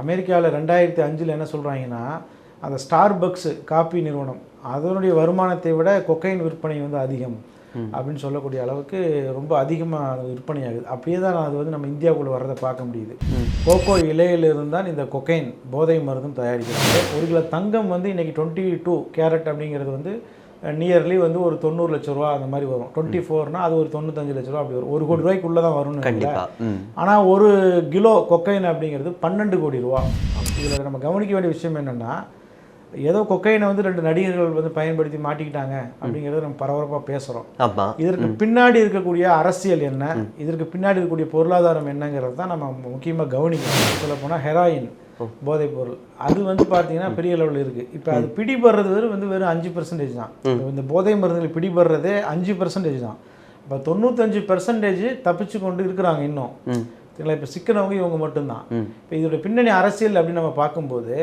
அமெரிக்காவில் 2005 என்ன சொல்கிறாங்கன்னா, அந்த ஸ்டார்பக்ஸ் காபி நிறுவனம் அதனுடைய வருமானத்தை விட கொக்கைன் விற்பனை வந்து அதிகம் அப்படின்னு சொல்லக்கூடிய அளவுக்கு ரொம்ப அதிகமாக விற்பனை ஆகுது. அப்படியே தான் அது வந்து நம்ம இந்தியாவுக்குள்ளே வர்றதை பார்க்க முடியுது. கோகோ இலையிலிருந்து தான் இந்த கொக்கைன் போதை மருந்தும் தயாரிக்கிறாங்க. 1 கிலோ தங்கம் வந்து இன்றைக்கி 22 கேரட் அப்படிங்கிறது வந்து நியர்லி வந்து ஒரு 90 லட்ச ரூபா அந்த மாதிரி வரும். 24னா அது ஒரு 95 லட்ச ரூபா அப்படி வரும். 1 கோடி ரூபாய்க்குள்ளே தான் வரும்னு. ஆனால் 1 கிலோ கொக்கைன் அப்படிங்கிறது 12 கோடி ரூபா. இதில் நம்ம கவனிக்க வேண்டிய விஷயம் என்னென்னா, ஏதோ கொக்கைனை வந்து 2 நடிகர்கள் வந்து பயன்படுத்தி மாட்டிக்கிட்டாங்க அப்படிங்கிறத நம்ம பரபரப்பாக பேசுகிறோம். இதற்கு பின்னாடி இருக்கக்கூடிய அரசியல் என்ன, இதற்கு பின்னாடி இருக்கக்கூடிய பொருளாதாரம் என்னங்கிறது தான் நம்ம முக்கியமாக கவனிக்கணும். சொல்ல போனால் ஹெராயின் போதைப் பொருள் அது வந்து பார்த்தீங்கன்னா பெரிய லெவலில் இருக்குது. இப்போ அது பிடிபடுறது வந்து வெறும் 5% தான். இந்த போதை மருந்துகள் பிடிபடுறதே 5% தான். இப்போ 95% தப்பிச்சு கொண்டு இருக்கிறாங்க இன்னும். சரிங்களா? இப்போ சிக்கனவங்க இவங்க மட்டும்தான். இப்போ இதோட பின்னணி அரசியல் அப்படின்னு நம்ம பார்க்கும்போது,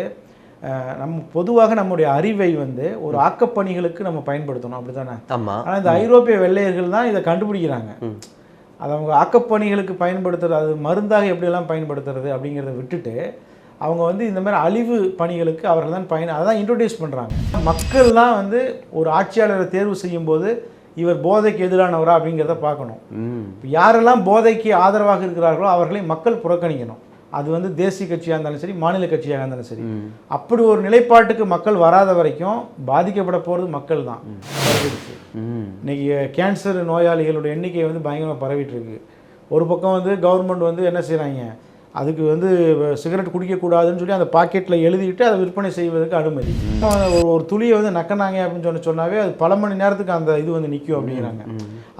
நம்ம பொதுவாக நம்முடைய அறிவை வந்து ஒரு ஆக்கப்பணிகளுக்கு நம்ம பயன்படுத்தணும், அப்படி தானே? ஆனால் இந்த ஐரோப்பிய வெள்ளையர்கள் தான் இதை கண்டுபிடிக்கிறாங்க. அதை அவங்க ஆக்கப்பணிகளுக்கு பயன்படுத்துறது, அது மருந்தாக எப்படியெல்லாம் பயன்படுத்துறது அப்படிங்கிறத விட்டுட்டு அவங்க வந்து இந்த மாதிரி அழிவு பணிகளுக்கு அவர்கள் தான் அதை தான் இன்ட்ரோடியூஸ் பண்ணுறாங்க. மக்கள் தான் வந்து ஒரு ஆட்சியாளரை தேர்வு செய்யும்போது இவர் போதைக்கு எதிரானவரா அப்படிங்கிறத பார்க்கணும். யாரெல்லாம் போதைக்கு ஆதரவாக இருக்கிறார்களோ அவர்களை மக்கள் புறக்கணிக்கணும். அது வந்து தேசிய கட்சியாக இருந்தாலும் சரி, மாநில கட்சியாக இருந்தாலும் சரி. அப்படி ஒரு நிலைப்பாட்டுக்கு மக்கள் வராத வரைக்கும் பாதிக்கப்பட போகிறது மக்கள் தான். இன்னைக்கு கேன்சர் நோயாளிகளுடைய எண்ணிக்கை வந்து பயங்கரமாக பரவிட்டு இருக்கு. ஒரு பக்கம் வந்து கவர்மெண்ட் வந்து என்ன செய்கிறாங்க, அதுக்கு வந்து சிகரெட் குடிக்கக்கூடாதுன்னு சொல்லி அந்த பாக்கெட்டில் எழுதிட்டு அதை விற்பனை செய்வதற்கு அனுமதி. ஒரு துளியை வந்து நக்கினாங்க அப்படின்னு சொன்னாவே அது பல மணி நேரத்துக்கு அந்த இது வந்து நிற்கும் அப்படிங்கிறாங்க.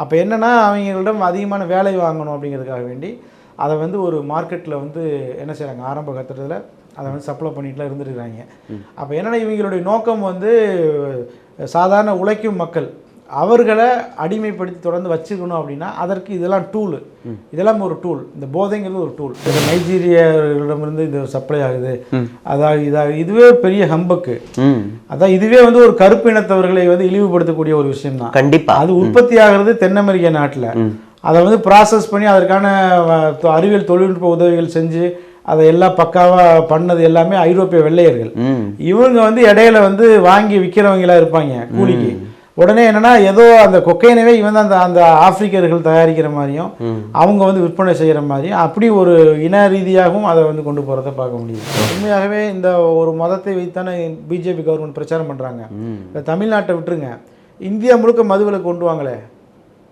அப்போ என்னென்னா, அவங்களிடம் அதிகமான வேலை வாங்கணும் அப்படிங்கிறதுக்காக வேண்டி அதை வந்து ஒரு மார்க்கெட்டில் வந்து என்ன செய்கிறாங்க, ஆரம்ப கட்டத்தில் அதை வந்து சப்ளை பண்ணிட்டுலாம் இருந்துருக்கிறாங்க. அப்போ என்னென்னா, இவங்களுடைய நோக்கம் வந்து சாதாரண உழைக்கும் மக்கள் அவர்களை அடிமைப்படுத்தி தொடர்ந்து வச்சுக்கணும் அப்படின்னா அதற்கு இதெல்லாம் டூலு, இதெல்லாம் ஒரு டூல். இந்த போதைங்கிறது ஒரு டூல். இது நைஜீரியாவிடமிருந்து இது சப்ளை ஆகுது. அதாவது இதுவே பெரிய ஹம்பக்கு. அதான் இதுவே வந்து ஒரு கருப்பு இனத்தவர்களை வந்து இழிவுபடுத்தக்கூடிய ஒரு விஷயம் தான். கண்டிப்பாக அது உற்பத்தி ஆகிறது தென் அமெரிக்க நாட்டில். அதை வந்து ப்ராசஸ் பண்ணி அதற்கான அறிவியல் தொழில்நுட்ப உதவிகள் செஞ்சு அதை எல்லாம் பக்காவாக பண்ணது எல்லாமே ஐரோப்பிய வெள்ளையர்கள். இவங்க வந்து இடையில வந்து வாங்கி விற்கிறவங்களா இருப்பாங்க கூலிக்கு. உடனே என்னன்னா, ஏதோ அந்த கொக்கைனவே இவன் தான் அந்த ஆப்பிரிக்கர்கள் தயாரிக்கிற மாதிரியும் அவங்க வந்து விற்பனை செய்கிற மாதிரியும் அப்படி ஒரு இன ரீதியாகவும் அதை வந்து கொண்டு போகிறத பார்க்க முடியும். உண்மையாகவே இந்த ஒரு மதத்தை வைத்தானே பிஜேபி கவர்மெண்ட் பிரச்சாரம் பண்ணுறாங்க. இந்த தமிழ்நாட்டை விட்டுருங்க, இந்தியா முழுக்க மதுவிலக்கு கொண்டு வாங்களே,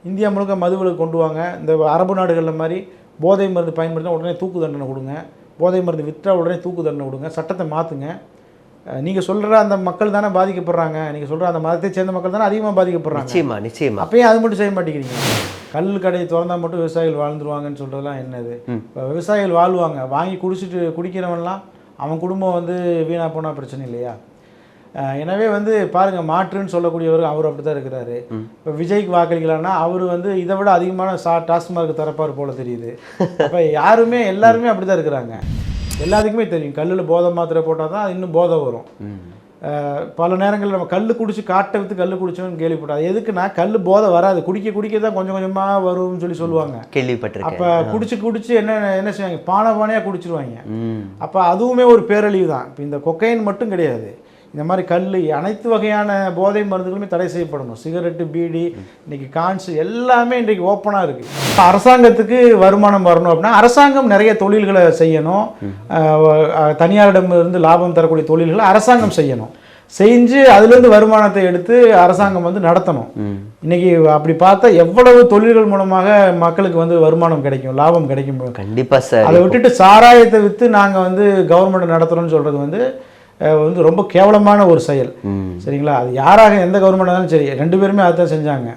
இந்தியா முழுக்க மதுவிலக்கு கொண்டு வாங்க. இந்த அரபு நாடுகளில் மாதிரி போதை மருந்து பயன்படுத்தினா உடனே தூக்கு தண்டனை கொடுங்க, போதை மருந்து விற்றா உடனே தூக்கு தண்டனை கொடுங்க, சட்டத்தை மாற்றுங்க. நீங்கள் சொல்கிற அந்த மக்கள் தானே பாதிக்கப்படுறாங்க, நீங்கள் சொல்கிற அந்த மதத்தை சேர்ந்த மக்கள் தானே அதிகமாக பாதிக்கப்படுறாங்க. நிச்சயமா அப்பயே அது மட்டும் செய்ய மாட்டேங்கிறீங்க. கல் கடையை திறந்தால் மட்டும் விவசாயிகள் வாழ்ந்துருவாங்கன்னு சொல்கிறதுலாம் என்னது? இப்போ விவசாயிகள் வாழ்வாங்க, வாங்கி குடிக்கிறவன்லாம் அவன் குடும்பம் வந்து வீணாக போனால் பிரச்சனை இல்லையா? எனவே வந்து பாருங்கள், மாற்றுன்னு சொல்லக்கூடியவர் அவர் அப்படி தான் இருக்கிறாரு. இப்போ விஜய்க்கு வாக்களிக்கலான்னா அவர் வந்து இதை விட அதிகமான டாஸ்மார்க் தரப்பார் போல தெரியுது. அப்போ எல்லாருமே அப்படி தான் இருக்கிறாங்க. எல்லாத்துக்குமே தெரியும், கல்லில் போதை மாத்திரை போட்டால் தான் இன்னும் போதை வரும். பல நேரங்களில் நம்ம கல் குடிச்சு காட்டை விற்று கல் குடிச்சோன்னு கேள்விப்பட்டோம். எதுக்குன்னா, கல் போதை வராது, குடிக்க தான் கொஞ்சம் கொஞ்சமாக வரும்னு சொல்லுவாங்க, கேள்விப்பட்டிருக்கேன். அப்போ குடிச்சு என்ன செய்வாங்க, பானையாக குடிச்சிருவாங்க. அப்போ அதுவுமே ஒரு பேரழிவு தான். இப்போ இந்த கொக்கைன் மட்டும் கிடையாது, இந்த மாதிரி கல் அனைத்து வகையான போதை மருந்துகளுமே தடை செய்யப்படணும். சிகரெட்டு, பீடி, இன்றைக்கி கான்ஸ் எல்லாமே இன்றைக்கி ஓப்பனாக இருக்குது. அரசாங்கத்துக்கு வருமானம் வரணும் அப்படின்னா அரசாங்கம் நிறைய தொழில்களை செய்யணும். தனியாரிடமிருந்து லாபம் தரக்கூடிய தொழில்களை அரசாங்கம் செய்யணும். செஞ்சு அதுலேருந்து வருமானத்தை எடுத்து அரசாங்கம் வந்து நடத்தணும். இன்னைக்கு அப்படி பார்த்தா எவ்வளவு தொழில்கள் மூலமாக மக்களுக்கு வந்து வருமானம் கிடைக்கும், லாபம் கிடைக்கும். கண்டிப்பாக சார். அதை விட்டுட்டு சாராயத்தை விற்று நாங்கள் வந்து கவர்மெண்ட் நடத்துகிறோன்னு சொல்கிறது வந்து ரொம்ப கேவலமான ஒரு செயல். சரிங்களா? அது யாராக எந்த கவர்மெண்ட் இருந்தாலும் சரி, 2 பேருமே அதுதான் செஞ்சாங்க.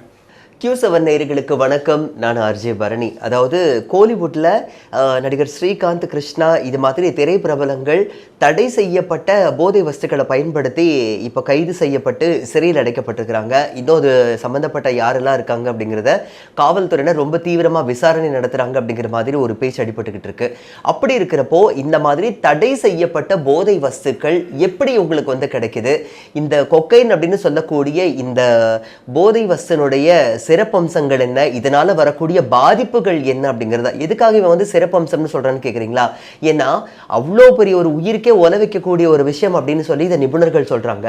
Q7 நேயர்களுக்கு வணக்கம். நான் ஆர்ஜே பரணி. அதாவது கோலிவுட்டில் நடிகர் ஸ்ரீகாந்த், கிருஷ்ணா இது மாதிரி திரைப்பிரபலங்கள் தடை செய்யப்பட்ட போதை வஸ்துக்களை பயன்படுத்தி இப்போ கைது செய்யப்பட்டு சிறையில் அடைக்கப்பட்டிருக்கிறாங்க. இன்னும் அது சம்மந்தப்பட்ட யாரெல்லாம் இருக்காங்க அப்படிங்கிறத காவல்துறையினர் ரொம்ப தீவிரமாக விசாரணை நடத்துகிறாங்க அப்படிங்கிற மாதிரி ஒரு பேச்சு அடிபட்டுக்கிட்டு இருக்கு. அப்படி இருக்கிறப்போ இந்த மாதிரி தடை செய்யப்பட்ட போதை வஸ்துக்கள் எப்படி உங்களுக்கு வந்து கிடைக்குது? இந்த கொக்கைன் அப்படின்னு சொல்லக்கூடிய இந்த போதை வஸ்துனுடைய சிறப்பம்சங்கள் என்ன, இதனால வரக்கூடிய பாதிப்புகள் என்ன அப்படிங்கிறதா. எதுக்காக இவன் வந்து சிறப்பம்சம்னு சொல்றான்னு கேட்குறீங்களா? ஏன்னா அவ்வளோ பெரிய ஒரு உயிருக்கே உல வைக்கக்கூடிய ஒரு விஷயம் அப்படின்னு சொல்லி இதை நிபுணர்கள் சொல்றாங்க.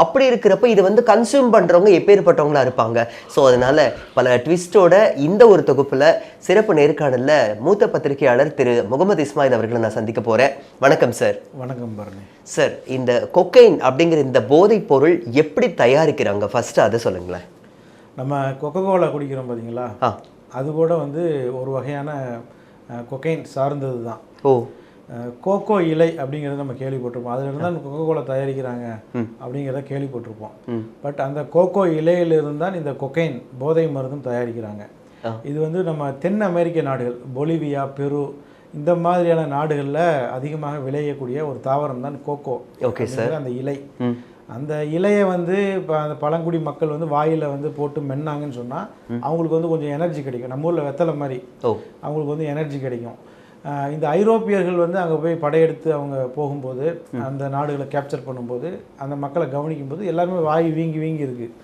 அப்படி இருக்கிறப்ப இதை வந்து கன்சியூம் பண்றவங்க எப்பேற்பட்டவங்களா இருப்பாங்க. ஸோ அதனால பல ட்விஸ்டோட இந்த ஒரு தொகுப்புல சிறப்பு நேர்காணல்ல மூத்த பத்திரிகையாளர் திரு முகமது இஸ்மாயில் அவர்களை நான் சந்திக்க போறேன். வணக்கம் சார். வணக்கம் பரணி சார். இந்த கொக்கைன் அப்படிங்கிற இந்த போதைப் பொருள் எப்படி தயாரிக்கிறாங்க, ஃபர்ஸ்ட் அதை சொல்லுங்களேன். நம்ம கொக்கோகோலா குடிக்கிறோம் பார்த்தீங்களா, அது கூட வந்து ஒரு வகையான கொக்கைன் சார்ந்தது தான். ஓ. கோகோ இலை அப்படிங்கிறத நம்ம கேள்விப்பட்டிருப்போம். அதில் இருந்தால் நம்ம கொக்கோகோலா தயாரிக்கிறாங்க அப்படிங்கிறத கேள்விப்பட்டிருப்போம். பட் அந்த கோகோ இலையிலிருந்து தான் இந்த கொக்கைன் போதை மருந்தும் தயாரிக்கிறாங்க. இது வந்து நம்ம தென் அமெரிக்க நாடுகள், பொலிவியா, பெரு, இந்த மாதிரியான நாடுகளில் அதிகமாக விளையக்கூடிய ஒரு தாவரம் தான் கோகோ. Okay sir. அந்த இலை, அந்த இலையை வந்து இப்போ அந்த பழங்குடி மக்கள் வந்து வாயில் வந்து போட்டு மென்னாங்கன்னு சொன்னால் அவங்களுக்கு வந்து கொஞ்சம் எனர்ஜி கிடைக்கும். நம்ம ஊரில் வெத்தலை மாதிரி அவங்களுக்கு வந்து எனர்ஜி கிடைக்கும். இந்த ஐரோப்பியர்கள் வந்து அங்கே போய் படையெடுத்து அவங்க போகும்போது, அந்த நாடுகளை கேப்சர் பண்ணும்போது, அந்த மக்களை கவனிக்கும்போது எல்லாருமே வாய் வீங்கி வீங்கி இருக்குது.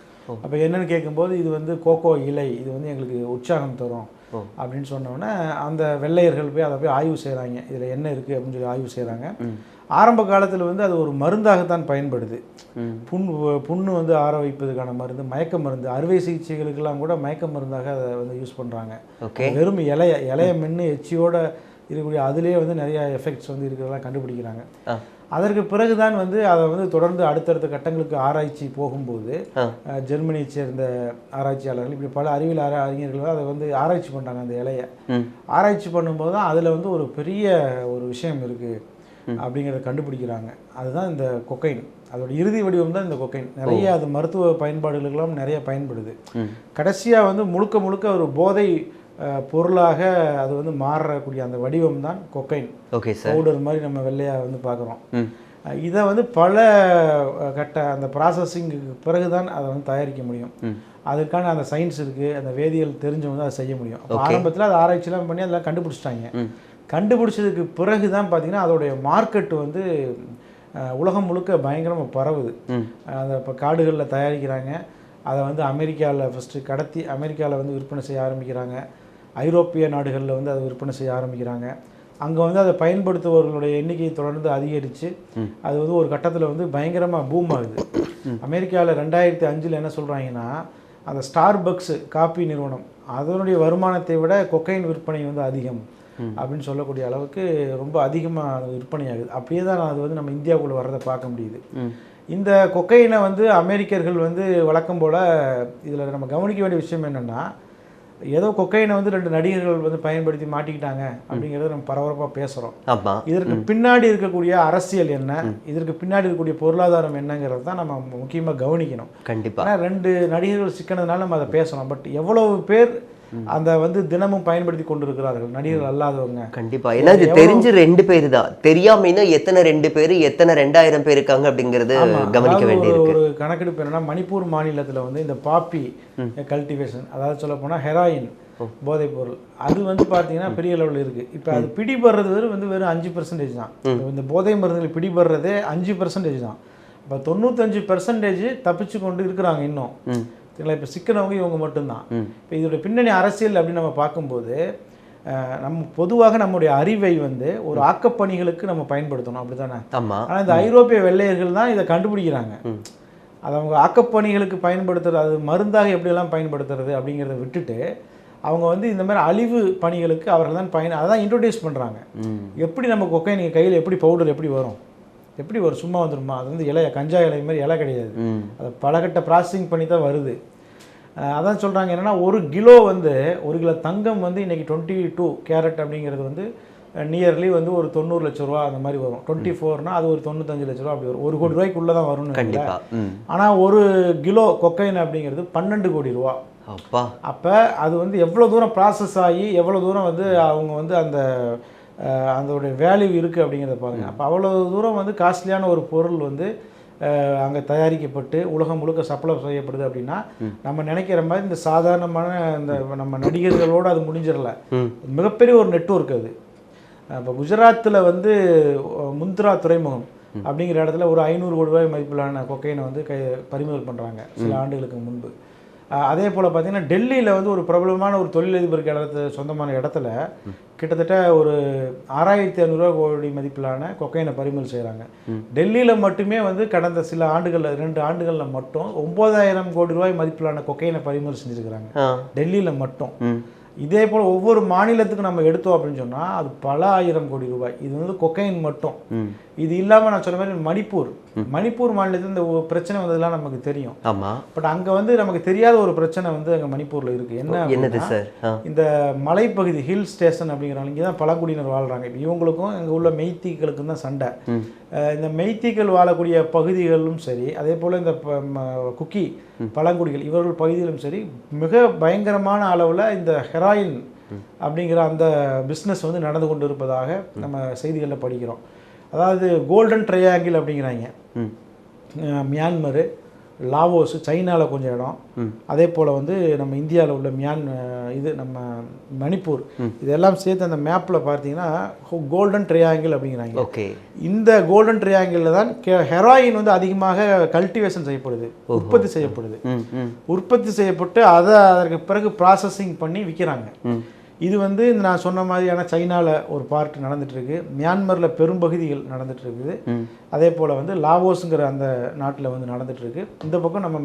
அப்போ என்னென்னு கேட்கும்போது இது வந்து கோகோ இலை, இது வந்து எங்களுக்கு உற்சாகம் தரும் அப்படின்னு சொன்னோன்னே அந்த வெள்ளையர்கள் போய் அதை போய் ஆய்வு செய்கிறாங்க. இதில் என்ன இருக்குது அப்படின்னு சொல்லி ஆய்வு செய்கிறாங்க. ஆரம்ப காலத்தில் வந்து அது ஒரு மருந்தாகத்தான் பயன்படுது. புண்ணு வந்து ஆற வைப்பதுக்கான மருந்து, மயக்க மருந்து, அறுவை சிகிச்சைகளுக்கெல்லாம் கூட மயக்க மருந்தாக அதை வந்து யூஸ் பண்ணுறாங்க. வெறும் இலைய மென்று எச்சியோட இருக்கக்கூடிய அதிலே வந்து நிறைய எஃபெக்ட்ஸ் வந்து இருக்கிறதெல்லாம் கண்டுபிடிக்கிறாங்க. அதற்கு பிறகுதான் வந்து அதை வந்து தொடர்ந்து அடுத்தடுத்த கட்டங்களுக்கு ஆராய்ச்சி போகும்போது ஜெர்மனியை சேர்ந்த ஆராய்ச்சியாளர்கள், இப்படி பல அறிவியல் அறிஞர்கள் அதை வந்து ஆராய்ச்சி பண்ணுறாங்க. அந்த இலையை ஆராய்ச்சி பண்ணும்போது தான் அதில் வந்து ஒரு பெரிய ஒரு விஷயம் இருக்குது அப்படிங்கிறத கண்டுபிடிக்கிறாங்க. அதுதான் இந்த கொக்கைன். அதோட இறுதி வடிவம் தான் இந்த கொக்கைன். நிறைய அது மருத்துவ பயன்பாடுகளுக்கெல்லாம் நிறைய பயன்படுது. கடைசியாக வந்து முழுக்க முழுக்க ஒரு போதை பொருளாக அது வந்து மாறக்கூடிய அந்த வடிவம் தான் கொக்கைன். Okay sir. பவுடர் மாதிரி நம்ம வெள்ளையாக வந்து பார்க்குறோம். இதை வந்து பல கட்ட அந்த ப்ராசஸிங்க்கு பிறகு தான் அதை வந்து தயாரிக்க முடியும். அதுக்கான அந்த சயின்ஸ் இருக்குது, அந்த வேதியியல் தெரிஞ்சவங்க தான் அதை செய்ய முடியும். ஆரம்பத்தில் அதை ஆராய்ச்சிலாம் பண்ணி அதெல்லாம் கண்டுபிடிச்சிட்டாங்க. கண்டுபிடிச்சதுக்கு பிறகு தான் பார்த்தீங்கன்னா அதோடைய மார்க்கெட்டு வந்து உலகம் முழுக்க பயங்கரமாக பரவுது. அதை இப்போ காடுகளில் தயாரிக்கிறாங்க. அதை வந்து அமெரிக்காவில் ஃபஸ்ட்டு கடத்தி அமெரிக்காவில் வந்து விற்பனை செய்ய ஆரம்பிக்கிறாங்க. ஐரோப்பிய நாடுகளில் வந்து அதை விற்பனை செய்ய ஆரம்பிக்கிறாங்க. அங்கே வந்து அதை பயன்படுத்துபவர்களுடைய எண்ணிக்கை தொடர்ந்து அதிகரித்து அது வந்து ஒரு கட்டத்தில் வந்து பயங்கரமாக பூம் ஆகுது. அமெரிக்காவில் 2005 என்ன சொல்கிறாங்கன்னா, அந்த ஸ்டார்பக்ஸ் காப்பி நிறுவனம் அதனுடைய வருமானத்தை விட கொக்கைன் விற்பனை வந்து அதிகம் அப்படின்னு சொல்லக்கூடிய அளவுக்கு ரொம்ப அதிகமாக விற்பனை ஆகுது. அப்படியே தான் அது வந்து நம்ம இந்தியாவுக்குள்ளே வர்றதை பார்க்க முடியுது. இந்த கொக்கைனை வந்து அமெரிக்கர்கள் வந்து வழக்கம் போல் இதில் நம்ம கவனிக்க வேண்டிய விஷயம் என்னென்னா, ஏதோ கொக்கைனை வந்து 2 நடிகர்கள் வந்து பயன்படுத்தி மாட்டிக்கிட்டாங்க அப்படிங்கிறத நம்ம பரபரப்பாக பேசுகிறோம். இதற்கு பின்னாடி இருக்கக்கூடிய அரசியல் என்ன, இதற்கு பின்னாடி இருக்கக்கூடிய பொருளாதாரம் என்னங்கிறது தான் நம்ம முக்கியமாக கவனிக்கணும். கண்டிப்பாக 2 நடிகர்கள் சிக்கினதுனால நம்ம அதை பேசுகிறோம். பட் எவ்வளவு பேர் அந்த வந்து தினமும் பயன்படுத்தி கொண்டிருக்கிறார்கள் நடிகர்கள் அல்லாதவங்க. கண்டிப்பா. ஏன்னா இது தெரிஞ்சு 2 பேர் தான், தெரியாம எத்தனை 2 பேர் எத்தனை 2000 பேர் இருக்காங்க அப்படிங்கிறது கவனிக்க வேண்டியிருக்கு. ஒரு கணக்கெடுப்பு என்னன்னா, மணிப்பூர் மாநிலத்தில் வந்து இந்த பாப்பி கல்டிவேஷன், அதாவது சொல்ல போனால் ஹெராயின் போதைப் பொருள், அது வந்து பார்த்தீங்கன்னா பெரிய லெவலில் இருக்குது. இப்போ அது பிடிபடுறது வந்து வெறும் 5% தான். இந்த போதை மருந்துகள் பிடிபடுறதே 5% தான். இப்போ 95% தப்பிச்சு கொண்டு இருக்கிறாங்க இன்னும். சரிங்களா? இப்போ சிக்கனவங்க இவங்க மட்டும்தான். இப்போ இதோட பின்னணி அரசியல் அப்படின்னு நம்ம பார்க்கும்போது, நம்ம பொதுவாக நம்முடைய அறிவை வந்து ஒரு ஆக்கப்பணிகளுக்கு நம்ம பயன்படுத்தணும், அப்படி தானே? ஆனால் இந்த ஐரோப்பிய வெள்ளையர்கள் தான் இதை கண்டுபிடிக்கிறாங்க. அதை அவங்க ஆக்கப்பணிகளுக்கு பயன்படுத்துறது, அது மருந்தாக எப்படியெல்லாம் பயன்படுத்துறது அப்படிங்கிறத விட்டுட்டு அவங்க வந்து இந்த மாதிரி அழிவு பணிகளுக்கு அவர்கள் தான் அதான் இன்ட்ரோடியூஸ் பண்ணுறாங்க. எப்படி நம்ம கொக்கைன் கையில் எப்படி பவுடர் எப்படி வரும், எப்படி ஒரு சும்மா வந்துடுமா? அது வந்து இலைய கஞ்சா இலை மாதிரி இலை கிடையாது. அதை பலகட்ட ப்ராசஸிங் பண்ணி தான் வருது. அதான் சொல்கிறாங்க என்னென்னா, 1 கிலோ வந்து 1 கிலோ தங்கம் வந்து இன்றைக்கி 22 கேரட் அப்படிங்கிறது வந்து நியர்லி வந்து ஒரு 90 லட்ச ரூபா அந்த மாதிரி வரும். 24னா அது ஒரு 95 லட்ச ரூபா அப்படி வரும். 1 கோடி ரூபாய்க்குள்ளே தான் வரும்னு கண்டிப்பாக. ஆனால் 1 கிலோ கொக்கைன் அப்படிங்கிறது 12 கோடி ரூபா. அப்போ அது வந்து எவ்வளோ தூரம் ப்ராசஸ் ஆகி எவ்வளோ தூரம் வந்து அவங்க வந்து அதோடைய வேல்யூ இருக்குது அப்படிங்கிறத பாருங்கள். அப்போ அவ்வளோ தூரம் வந்து காஸ்ட்லியான ஒரு பொருள் வந்து அங்கே தயாரிக்கப்பட்டு உலகம் முழுக்க சப்ளை செய்யப்படுது அப்படின்னா, நம்ம நினைக்கிற மாதிரி இந்த சாதாரணமான இந்த நம்ம நடிகர்களோடு அது முடிஞ்சிடல. மிகப்பெரிய ஒரு நெட்வொர்க் அது. இப்போ குஜராத்தில் வந்து முந்த்ரா துறைமுகம் அப்படிங்கிற இடத்துல ஒரு 500 கோடி ரூபாய் மதிப்பிலான கொக்கைனை வந்து பறிமுதல் பண்ணுறாங்க சில ஆண்டுகளுக்கு முன்பு. அதே போல் பார்த்தீங்கன்னா டெல்லியில் வந்து ஒரு பிரபலமான ஒரு தொழிலதிபருக்கு சொந்தமான இடத்துல கிட்டத்தட்ட ஒரு 6500 கோடி மதிப்பிலான கொக்கைனை பறிமுதல் செய்கிறாங்க. டெல்லியில் மட்டுமே வந்து கடந்த சில ஆண்டுகளில் 2 ஆண்டுகளில் மட்டும் 9000 கோடி ரூபாய் மதிப்பிலான கொக்கைனை பறிமுதல் செஞ்சுருக்கிறாங்க டெல்லியில் மட்டும். இதே போல் ஒவ்வொரு மாநிலத்துக்கும் நம்ம எடுத்தோம் அப்படின்னு சொன்னால் அது பல 1000 கோடி ரூபாய். இது வந்து கொக்கைன் மட்டும். இது இல்லாமல் நான் சொன்ன மாதிரி மணிப்பூர் மாநிலத்தில் இந்த பிரச்சனை வந்ததுலாம் நமக்கு தெரியும். ஆமாம். பட் அங்கே வந்து நமக்கு தெரியாத ஒரு பிரச்சனை வந்து அங்கே மணிப்பூரில் இருக்குது. என்னது சார்? இந்த மலைப்பகுதி ஹில் ஸ்டேஷன் அப்படிங்கிறாங்க. இங்கே தான் பழங்குடியினர் வாழ்கிறாங்க. இப்போ இவங்களுக்கும் அங்கே உள்ள மெய்த்திகளுக்கும் தான் சண்டை. இந்த மெய்த்திகள் வாழக்கூடிய பகுதிகளிலும் சரி, அதே போல் இந்த குக்கி பழங்குடிகள் இவர்கள் பகுதியிலும் சரி மிக பயங்கரமான அளவில் இந்த ஹெராயின் அப்படிங்கிற அந்த பிஸ்னஸ் வந்து நடந்து கொண்டு இருப்பதாக நம்ம செய்திகளில் படிக்கிறோம். அதாவது கோல்டன் ட்ரையாங்கிள் அப்படிங்கிறாங்க. மியான்மரு, லாவோஸ், சைனாவில் கொஞ்சம் இடம், அதே போல் வந்து நம்ம இந்தியாவில் உள்ள இது நம்ம மணிப்பூர், இதெல்லாம் சேர்த்து அந்த மேப்பில் பார்த்தீங்கன்னா கோல்டன் ட்ரையாங்கிள் அப்படிங்கிறாங்க. ஓகே. இந்த கோல்டன் ட்ரையாங்கிளில் தான் ஹெராயின் வந்து அதிகமாக கல்டிவேஷன் செய்யப்படுது, உற்பத்தி செய்யப்படுது. உற்பத்தி செய்யப்பட்டு அதற்கு பிறகு ப்ராசஸிங் பண்ணி விற்கிறாங்க. இது வந்து நான் சொன்ன மாதிரியான சைனாவில் ஒரு பார்ட் நடந்துகிட்ருக்கு, மியான்மரில் பெரும்பகுதிகள் நடந்துகிட்ருக்குது, அதே போல் வந்து லாவோஸுங்கிற அந்த நாட்டில் வந்து நடந்துகிட்ருக்கு. இந்த பக்கம் நம்ம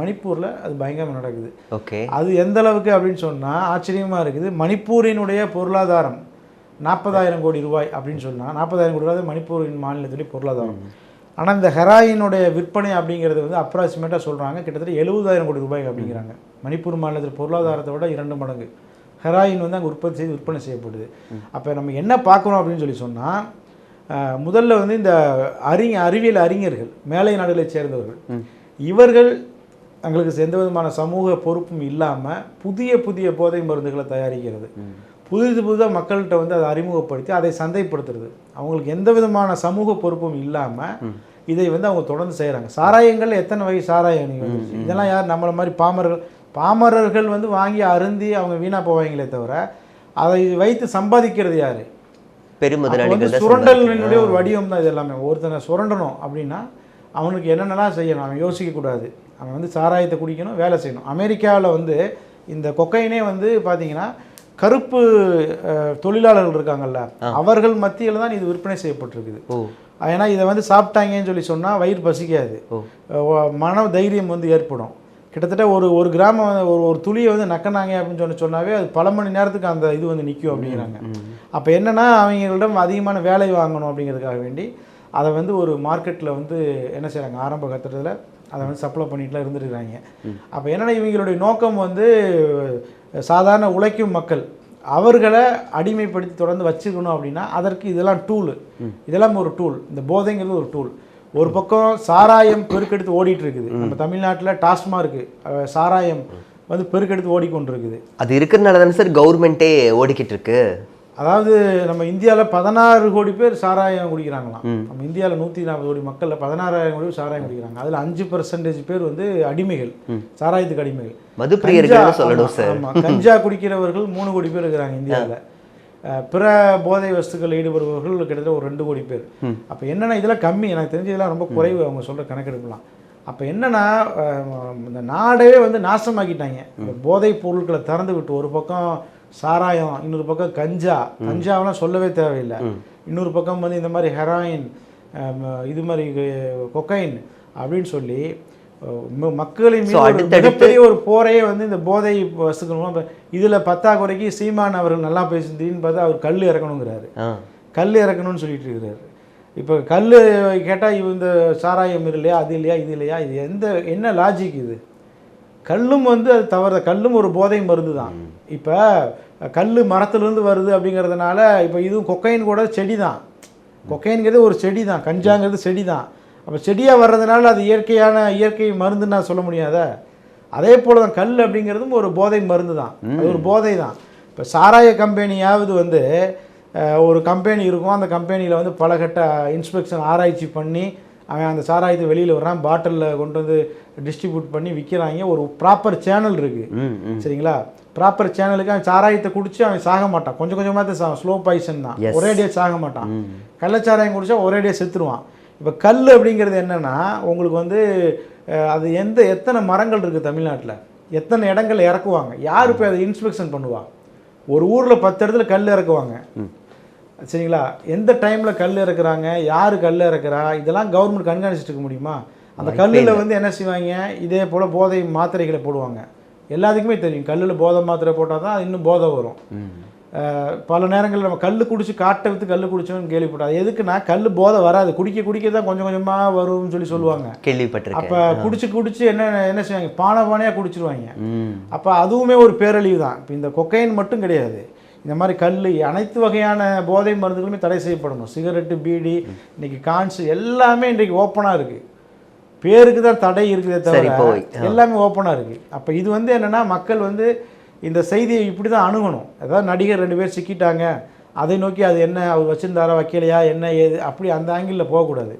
மணிப்பூரில் அது பயங்கரமாக நடக்குது. ஓகே. அது எந்த அளவுக்கு அப்படின்னு சொன்னால் ஆச்சரியமாக இருக்குது. மணிப்பூரினுடைய பொருளாதாரம் 40,000 கோடி ரூபாய் அப்படின்னு சொன்னால் 40,000 கோடி ரூபாய் மணிப்பூரின் மாநிலத்துடைய பொருளாதாரம். ஆனால் இந்த ஹெராயினுடைய விற்பனை அப்படிங்கிறது வந்து அப்ராக்சிமேட்டாக சொல்கிறாங்க கிட்டத்தட்ட 70,000 கோடி ரூபாய் அப்படிங்கிறாங்க. மணிப்பூர் மாநிலத்தில் பொருளாதாரத்தை விட 2 மடங்கு ஹெராயின் வந்து அங்கே உற்பத்தி செய்து விற்பனை செய்யப்படுது. அப்போ நம்ம என்ன பார்க்குறோம் அப்படின்னு சொல்லி சொன்னால், முதல்ல வந்து இந்த அறிவியல் அறிஞர்கள், மேலை நாடுகளை சேர்ந்தவர்கள், இவர்கள் தங்களுக்கு எந்த விதமான சமூக பொறுப்பும் இல்லாமல் புதிய போதை மருந்துகளை தயாரிக்கிறது, புதுதாக மக்கள்கிட்ட வந்து அதை அறிமுகப்படுத்தி அதை சந்தைப்படுத்துறது, அவங்களுக்கு எந்த விதமான சமூக பொறுப்பும் இல்லாமல் இதை வந்து அவங்க தொடர்ந்து செய்கிறாங்க. சாராயங்கள் எத்தனை வகை சாராயம் வந்துருச்சு. இதெல்லாம் யார் நம்மளை மாதிரி பாமரர்கள் வந்து வாங்கி அருந்தி அவங்க வீணாக போவாங்களே தவிர அதை வைத்து சம்பாதிக்கிறது யார்? பெருமுதலாளிகள். சுரண்டலினுடைய ஒரு வடிவம் தான் இது எல்லாமே. ஒருத்தனை சுரண்டணும் அப்படின்னா அவனுக்கு என்னென்னலாம் செய்யணும், அவன் யோசிக்கக்கூடாது. அவன் வந்து சாராயத்தை குடிக்கணும், வேலை செய்யணும். அமெரிக்காவில் வந்து இந்த கொக்கைனே வந்து பார்த்தீங்கன்னா கருப்பு தொழிலாளர்கள் இருக்காங்கல்ல, அவர்கள் மத்தியில் தான் இது விற்பனை செய்யப்பட்டிருக்குது. ஏன்னா இதை வந்து சாப்பிட்டாங்கன்னு சொல்லி சொன்னால் வயிறு பசிக்காது, மன தைரியம் வந்து ஏற்படும். கிட்டத்தட்ட ஒரு கிராமம் ஒரு துளியை வந்து நக்கினாங்க அப்படின்னு சொன்னாவே அது பல மணி நேரத்துக்கு அந்த இது வந்து நிற்கும் அப்படிங்கிறாங்க. அப்போ என்னென்னா அவங்களிடம் அதிகமான வேலை வாங்கணும் அப்படிங்கிறதுக்காக வேண்டி அதை வந்து ஒரு மார்க்கெட்டில் வந்து என்ன செய்கிறாங்க, ஆரம்ப கட்டத்தில் அதை வந்து சப்ளை பண்ணிட்டுலாம் இருந்துருக்காங்க. அப்போ என்னென்னா இவங்களுடைய நோக்கம் வந்து சாதாரண உழைக்கும் மக்கள் அவர்களை அடிமைப்படுத்தி தொடர்ந்து வச்சுக்கணும் அப்படின்னா அதற்கு இதெல்லாம் இதெல்லாம் ஒரு டூல். இந்த போதைங்கிறது ஒரு டூல். ஒரு பக்கம் சாராயம் பெருக்கெடுத்து ஓடிட்டு இருக்குது. நம்ம தமிழ்நாட்டில் டாஸ்மார்க் சாராயம் வந்து பெருக்கெடுத்து ஓடிக்கொண்டிருக்குது. அது இருக்கிறதுனால தானே சார் கவர்மெண்ட்டே ஓடிக்கிட்டு இருக்கு. அதாவது நம்ம இந்தியாவில் 16 கோடி பேர் சாராயம் குடிக்கிறாங்களாம். நம்ம இந்தியாவில் 140 கோடி மக்களில் 16,000 கோடி பேர் சாராயம் குடிக்கிறாங்க. அதில் 5% பேர் வந்து அடிமைகள், சாராயத்துக்கு அடிமைகள், மதுப்பிரியர்கள் சொல்லணும் சார். ஆமாம், கஞ்சா குடிக்கிறவர்கள் 3 கோடி பேர் இருக்கிறாங்க இந்தியாவில். பிற போதை வஸ்துக்கள் ஈடுபடுபவர்கள் கிட்டத்தட்ட ஒரு 2 கோடி பேர். அப்போ என்னென்னா இதெல்லாம் கம்மி, எனக்கு தெரிஞ்சு இதெல்லாம் ரொம்ப குறைவு அவங்க சொல்கிற கணக்கெடுக்கலாம். அப்போ என்னென்னா இந்த நாடவே வந்து நாசமாக்கிட்டாங்க. போதைப் பொருட்களை திறந்து விட்டு ஒரு பக்கம் சாராயம், இன்னொரு பக்கம் கஞ்சாவெல்லாம் சொல்லவே தேவையில்லை, இன்னொரு பக்கம் வந்து இந்த மாதிரி ஹெராயின், இது மாதிரி கொக்கைன் அப்படின்னு சொல்லி மக்களின் மிகப்பெரிய ஒரு போரையே வந்து இந்த போதை வஸ்துக்கள் இதில் பத்தாக்குறைக்கு சீமான் அவர்கள் நல்லா பேசுதுன்னு பார்த்தா அவர் கல் இறக்கணுங்கிறாரு. கல் இறக்கணும்னு சொல்லிட்டு இருக்கிறாரு. இப்போ கல் கேட்டால் இந்த சாராயம் இல்லையா, அது இல்லையா, இது இல்லையா, இது என்ன லாஜிக்? இது கல்லும் வந்து அது தவறு. கல்லும் ஒரு போதை மருந்து தான். இப்போ கல் மரத்துலேருந்து வருது அப்படிங்கிறதுனால இப்போ இதுவும் கொக்கைன் கூட செடி தான். கொக்கைன்கிறது ஒரு செடி தான், கஞ்சாங்கிறது செடி தான். அப்போ செடியாக வர்றதுனால அது இயற்கை மருந்துன்னு நான் சொல்ல முடியாத. அதே போல் தான் கல் அப்படிங்கிறதும் ஒரு போதை மருந்து தான், அது ஒரு போதை தான். இப்போ சாராய கம்பெனியாவது வந்து ஒரு கம்பெனி இருக்கும், அந்த கம்பெனியில் வந்து பல கட்ட இன்ஸ்பெக்ஷன் ஆராய்ச்சி பண்ணி அவன் அந்த சாராயத்தை வெளியில் வர்றான், பாட்டிலில் கொண்டு வந்து டிஸ்ட்ரிபியூட் பண்ணி விற்கிறாங்க. ஒரு ப்ராப்பர் சேனல் இருக்குது, சரிங்களா? ப்ராப்பர் சேனலுக்கு அவன் சாராயத்தை குடிச்சு அவன் சாக மாட்டான், கொஞ்சம் கொஞ்சமாக தான் சாகும். ஸ்லோ பாய்சன் தான், ஒரேடியாக சாக மாட்டான். கள்ளச்சாராயம் குடிச்சா ஒரேடியாக செத்துருவான். இப்போ கல் அப்படிங்கிறது என்னென்னா உங்களுக்கு வந்து அது எத்தனை மரங்கள் இருக்குது தமிழ்நாட்டில்? எத்தனை இடங்கள்ல இறக்குவாங்க, யார் போய் அதை இன்ஸ்பெக்ஷன் பண்ணுவா? ஒரு ஊரில் 10 இடத்துல கல் இறக்குவாங்க, சரிங்களா? எந்த டைமில் கல் இறக்குறாங்க, யார் கல் இறக்குறா, இதெல்லாம் கவர்மெண்ட் கண்காணிச்சுட்டு இருக்க முடியுமா? அந்த கல்லில் வந்து என்ன செய்வாங்க, இதே போல் போதை மாத்திரைகளை போடுவாங்க. எல்லாத்துக்குமே தெரியும், கல்லில் போதை மாத்திரை போட்டால் தான் இன்னும் போதை வரும். பல நேரங்களில் நம்ம கல் குடிச்சு காட்டை விற்று கல் குடிச்சோன்னு கேள்விப்பட்டோம். அது எதுக்குன்னா கல் போதை வராது, குடிக்க குடிக்க தான் கொஞ்சம் கொஞ்சமாக வரும்னு சொல்லி சொல்லுவாங்க. கேள்விப்பட்டிருக்கேன். அப்போ குடிச்சு என்ன செய்வாங்க, பானையாக குடிச்சிருவாங்க. அப்போ அதுவுமே ஒரு பேரழிவு தான். இப்போ இந்த கொக்கைன் மட்டும் கிடையாது, இந்த மாதிரி கல், அனைத்து வகையான போதை மருந்துகளுமே தடை செய்யப்படணும். சிகரெட்டு, பீடி, இன்னைக்கு கான்ஸ் எல்லாமே இன்றைக்கு ஓப்பனாக இருக்குது. பேருக்கு தான் தடை இருக்குதே தவிர எல்லாமே ஓப்பனாக இருக்குது. அப்போ இது வந்து என்னென்னா, மக்கள் வந்து இந்த செய்தியை இப்படி தான் அணுகணும். அதாவது நடிகர் 2 பேர் சிக்கிட்டாங்க, அதை நோக்கி அது என்ன அவர் வச்சிருந்தாரா வைக்கலையா என்ன ஏது அப்படி அந்த ஆங்கிளில் போகக்கூடாது.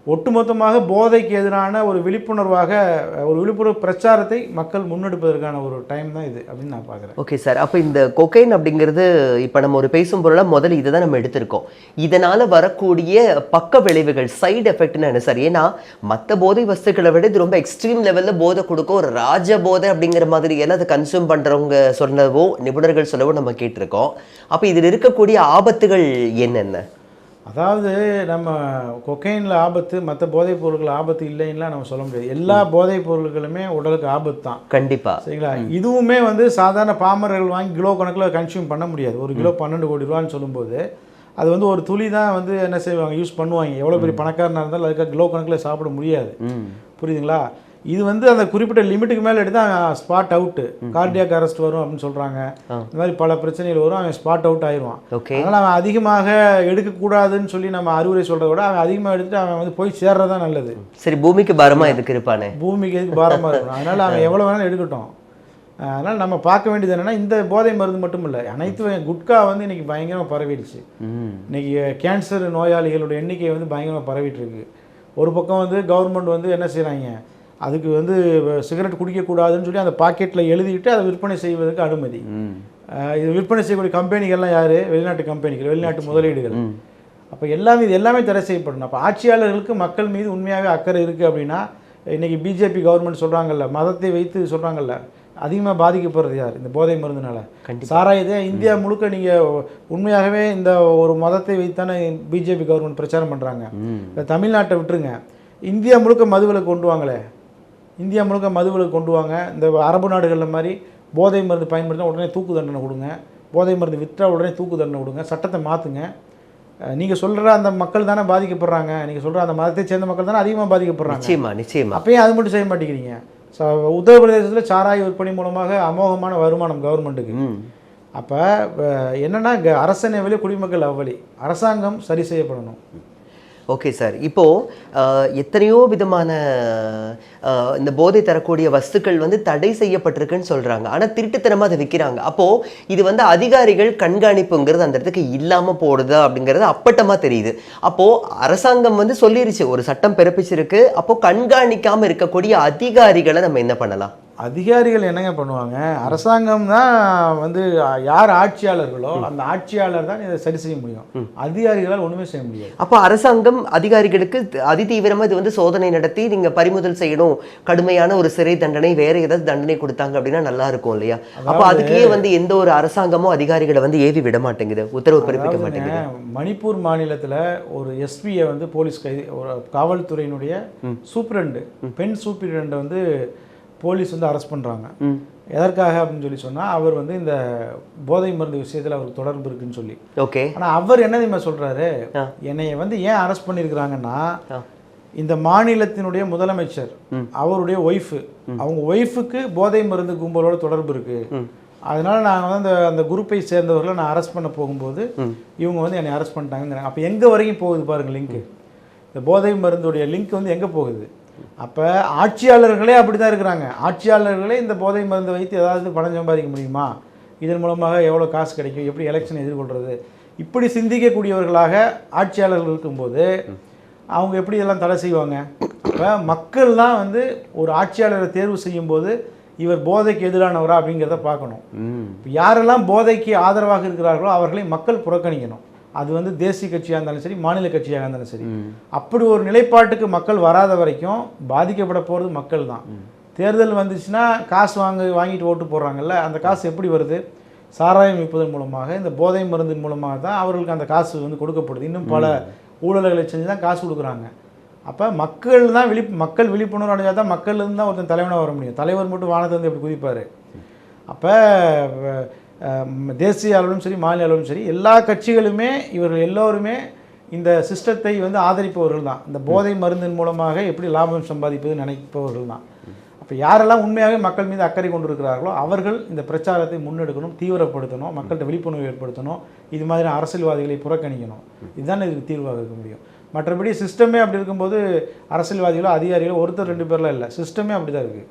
ஒட்டுமொத்தமாக போதைக்கு எதிரான ஒரு விழிப்புணர்வாக ஒரு விழிப்புணர்வு பிரச்சாரத்தை மக்கள் முன்னெடுப்பதற்கான ஒரு டைம் தான் இது அப்படின்னு நான் பார்க்குறேன். ஓகே சார், அப்போ இந்த கொக்கைன் அப்படிங்கிறது இப்போ நம்ம ஒரு பேசும் பொருளாக முதல்ல இதை தான் நம்ம எடுத்திருக்கோம். இதனால் வரக்கூடிய பக்க விளைவுகள், சைடு எஃபெக்ட்னு என்ன சார்? ஏன்னா மற்ற போதை வஸ்துக்களை விட இது ரொம்ப எக்ஸ்ட்ரீம் லெவலில் போதை கொடுக்கும், ஒரு ராஜ போதை அப்படிங்கிற மாதிரி எல்லாம் அதை கன்சியூம் பண்ணுறவங்க சொன்னவோ நிபுணர்கள் சொல்லவோ நம்ம கேட்டிருக்கோம். அப்போ இதில் இருக்கக்கூடிய ஆபத்துகள் என்னென்ன? அதாவது நம்ம கொக்கைனில் ஆபத்து, மற்ற போதைப் பொருட்கள் ஆபத்து இல்லைன்னா நம்ம சொல்ல முடியாது. எல்லா போதைப் பொருட்களுமே உடலுக்கு ஆபத்து தான் கண்டிப்பாக, சரிங்களா? இதுவுமே வந்து சாதாரண பாமரர்கள் வாங்கி கிலோ கணக்கில் கன்சியூம் பண்ண முடியாது. ஒரு கிலோ 12 கோடி ரூபான்னு சொல்லும்போது அது வந்து ஒரு துளி தான் வந்து என்ன செய்வாங்க, யூஸ் பண்ணுவாங்க. எவ்வளோ பெரிய பணக்காரனாக இருந்தாலும் அதுக்காக கிலோ கணக்கில் சாப்பிட முடியாது, புரியுதுங்களா? இது வந்து அந்த குறிப்பிட்ட லிமிட்டுக்கு மேலே எடுத்தால் ஸ்பாட் அவுட்டு, கார்டியாக் அரெஸ்ட் வரும் அப்படின்னு சொல்கிறாங்க. இந்த மாதிரி பல பிரச்சனைகள் வரும், அவன் ஸ்பாட் அவுட் ஆயிடுவான். அதனால் அவன் அதிகமாக எடுக்கக்கூடாதுன்னு சொல்லி நம்ம அறிவுரை சொல்கிறத விட அவன் அதிகமாக எடுத்துட்டு அவன் வந்து போய் சேர்றதான் நல்லது. சரி, பூமிக்கு பாரமாக எதுக்கு இருப்பானே, பூமிக்கு எதுக்கு பாரமாக இருக்கணும். அதனால் அவன் எவ்வளோ வேணாலும் எடுக்கட்டும். அதனால் நம்ம பார்க்க வேண்டியது என்னென்னா, இந்த போதை மருந்து மட்டும் இல்லை, அனைத்து குட்கா வந்து இன்றைக்கி பயங்கரமாக பரவிடுச்சு. இன்றைக்கி கேன்சர் நோயாளிகளோட எண்ணிக்கை வந்து பயங்கரமாக பரவிட்டு இருக்கு. ஒரு பக்கம் வந்து கவர்மெண்ட் வந்து என்ன செய்கிறாங்க, அதுக்கு வந்து சிகரெட் குடிக்கக்கூடாதுன்னு சொல்லி அந்த பாக்கெட்டில் எழுதிட்டு அதை விற்பனை செய்வதற்கு அனுமதி. இது விற்பனை செய்யக்கூடிய கம்பெனிகள்லாம் யார்? வெளிநாட்டு கம்பெனிகள், வெளிநாட்டு முதலீடுகள். அப்போ இது எல்லாமே தடை செய்யப்படணும். அப்போ ஆட்சியாளர்களுக்கு மக்கள் மீது உண்மையாகவே அக்கறை இருக்குது அப்படின்னா, இன்றைக்கி பிஜேபி கவர்மெண்ட் சொல்கிறாங்கல்ல, மதத்தை வைத்து சொல்கிறாங்கல்ல, அதிகமாக பாதிக்கப்படுறது யார்? இந்த போதை மருந்துனால. சாராயத்தை இந்தியா முழுக்க நீங்கள் உண்மையாகவே இந்த ஒரு மதத்தை வைத்தானே பிஜேபி கவர்மெண்ட் பிரச்சாரம் பண்ணுறாங்க. இந்த தமிழ்நாட்டை விட்டுருங்க, இந்தியா முழுக்க மதுவிலை கொண்டு வாங்களே, இந்தியா முழுக்க மதுவிலை கொண்டு வாங்க. இந்த அரபு நாடுகளில் மாதிரி போதை மருந்து பயன்படுத்தினா உடனே தூக்கு தண்டனை கொடுங்க, போதை மருந்து விற்றா உடனே தூக்கு தண்டனை கொடுங்க, சட்டத்தை மாற்றுங்க. நீங்கள் சொல்கிற அந்த மக்கள் தானே பாதிக்கப்படுறாங்க, நீங்கள் சொல்கிற அந்த மதத்தை சேர்ந்த மக்கள் தானே அதிகமாக பாதிக்கப்படுறாங்க. நிச்சயமா நிச்சயமா. அப்பயும் அது மட்டும் செய்ய மாட்டேங்கிறீங்க. உத்தரப்பிரதேசத்தில் சாராய விற்பனை மூலமாக அமோகமான வருமானம் கவர்மெண்ட்டுக்கு. அப்போ என்னென்னா, அரசனை வழி குடிமக்கள் அவ்வழி, அரசாங்கம் சரி செய்யப்படணும். ஓகே சார், இப்போது எத்தனையோ விதமான இந்த போதை தரக்கூடிய வஸ்துக்கள் வந்து தடை செய்யப்பட்டிருக்குன்னு சொல்கிறாங்க, ஆனால் திருட்டுத்தனமாக அதை விற்கிறாங்க. அப்போது இது வந்து அதிகாரிகள் கண்காணிப்புங்கிறது அந்த இடத்துக்கு இல்லாமல் போடுதா அப்படிங்கிறது அப்பட்டமாக தெரியுது. அப்போது அரசாங்கம் வந்து சொல்லிருச்சு, ஒரு சட்டம் பிறப்பிச்சிருக்கு, அப்போது கண்காணிக்காமல் இருக்கக்கூடிய அதிகாரிகளை நம்ம என்ன பண்ணலாம்? அதிகாரிகள் என்னங்க பண்ணுவாங்க? அரசாங்கம் தான் வந்து யார் ஆட்சியாளர்களோ அந்த ஆட்சியாளர் தான் இதை சரி செய்ய முடியும், அதிகாரிகளால் ஒன்றுமே செய்ய முடியாது. அப்போ அரசாங்கம் அதிகாரிகளுக்கு அதிதீவிரமாக இது வந்து சோதனை நடத்தி நீங்கள் பறிமுதல் செய்யணும், கடுமையான ஒரு சிறை தண்டனை, வேற ஏதாவது தண்டனை கொடுத்தாங்க அப்படின்னா நல்லா இருக்கும் இல்லையா? அப்போ அதுக்கே வந்து எந்த ஒரு அரசாங்கமும் அதிகாரிகளை வந்து ஏவி விட மாட்டேங்குது, உத்தரவு பிறப்பிக்க மாட்டேங்குது. மணிப்பூர் மாநிலத்தில் ஒரு எஸ்பியை வந்து போலீஸ் ஒரு காவல்துறையினுடைய சூப்பரண்டு, பெண் சூப்பரண்டை வந்து போலீஸ் வந்து அரெஸ்ட் பண்ணுறாங்க. எதற்காக அப்படின்னு சொல்லி சொன்னால், அவர் வந்து இந்த போதை மருந்து விஷயத்தில் அவருக்கு தொடர்பு இருக்குன்னு சொல்லி. ஓகே. ஆனால் அவர் என்ன தெரியுமா சொல்கிறாரு, என்னைய வந்து ஏன் அரெஸ்ட் பண்ணியிருக்கிறாங்கன்னா, இந்த மாநிலத்தினுடைய முதலமைச்சர் அவருடைய ஒய்ஃபு, அவங்க ஒய்ஃபுக்கு போதை மருந்து கும்பலோட தொடர்பு இருக்குது, அதனால் நாங்கள் வந்து அந்த குரூப்பை சேர்ந்தவர்களை நான் அரெஸ்ட் பண்ண போகும்போது இவங்க வந்து என்னை அரெஸ்ட் பண்ணிட்டாங்கிறாங்க. அப்போ எங்கே வரைக்கும் போகுது பாருங்கள் லிங்க்கு, இந்த போதை மருந்துடைய லிங்க் வந்து எங்கே போகுது? அப்போ ஆட்சியாளர்களே அப்படி தான் இருக்கிறாங்க. ஆட்சியாளர்களே இந்த போதை மருந்தை வைத்து ஏதாவது பணம் சம்பாதிக்க முடியுமா, இதன் மூலமாக எவ்வளோ காசு கிடைக்கும், எப்படி எலெக்ஷனை எதிர்கொள்கிறது, இப்படி சிந்திக்கக்கூடியவர்களாக ஆட்சியாளர்கள் இருக்கும்போது அவங்க எப்படி இதெல்லாம் தடை செய்வாங்க? அப்போ மக்கள் தான் வந்து ஒரு ஆட்சியாளரை தேர்வு செய்யும்போது இவர் போதைக்கு எதிரானவரா அப்படிங்கிறத பார்க்கணும். யாரெல்லாம் போதைக்கு ஆதரவாக இருக்கிறார்களோ அவர்களை மக்கள் புறக்கணிக்கணும். அது வந்து தேசிய கட்சியாக இருந்தாலும் சரி, மாநில கட்சியாக இருந்தாலும் சரி. அப்படி ஒரு நிலைப்பாட்டுக்கு மக்கள் வராத வரைக்கும் பாதிக்கப்பட போகிறது மக்கள் தான். தேர்தல் வந்துச்சுன்னா காசு வாங்கிட்டு ஓட்டு போடுறாங்கல்ல, அந்த காசு எப்படி வருது? சாராயம் விற்பதன் மூலமாக, இந்த போதை மருந்தின் மூலமாக தான் அவர்களுக்கு அந்த காசு வந்து கொடுக்கப்படுது. இன்னும் பல ஊழல்களை செஞ்சு தான் காசு கொடுக்குறாங்க. அப்போ மக்கள் தான் மக்கள் விழிப்புணர்வு அடைஞ்சால் தான் மக்கள்லேருந்து தான் ஒருத்தன் தலைவனாக வர முடியும். தலைவர் மட்டும் வானத்தை வந்து எப்படி குதிப்பார்? அப்போ தேசிய அளவிலும் சரி, மாநில அளவிலும் சரி, எல்லா கட்சிகளுமே இவர்கள் எல்லோருமே இந்த சிஸ்டத்தை வந்து ஆதரிப்பவர்கள் தான். இந்த போதை மருந்தின் மூலமாக எப்படி லாபம் சம்பாதிப்பது நினைப்பவர்கள் தான். அப்போ யாரெல்லாம் உண்மையாகவே மக்கள் மீது அக்கறை கொண்டிருக்கிறார்களோ அவர்கள் இந்த பிரச்சாரத்தை முன்னெடுக்கணும், தீவிரப்படுத்தணும், மக்கள்கிட்ட விழிப்புணர்வு ஏற்படுத்தணும், இது மாதிரி அரசியல்வாதிகளை புறக்கணிக்கணும். இதுதான் இதுக்கு தீர்வாக இருக்க முடியும். மற்றபடி சிஸ்டமே அப்படி இருக்கும்போது அரசியல்வாதிகளோ அதிகாரிகளோ ஒருத்தர் 2 பேர்லாம் இல்லை, சிஸ்டமே அப்படி தான் இருக்குது.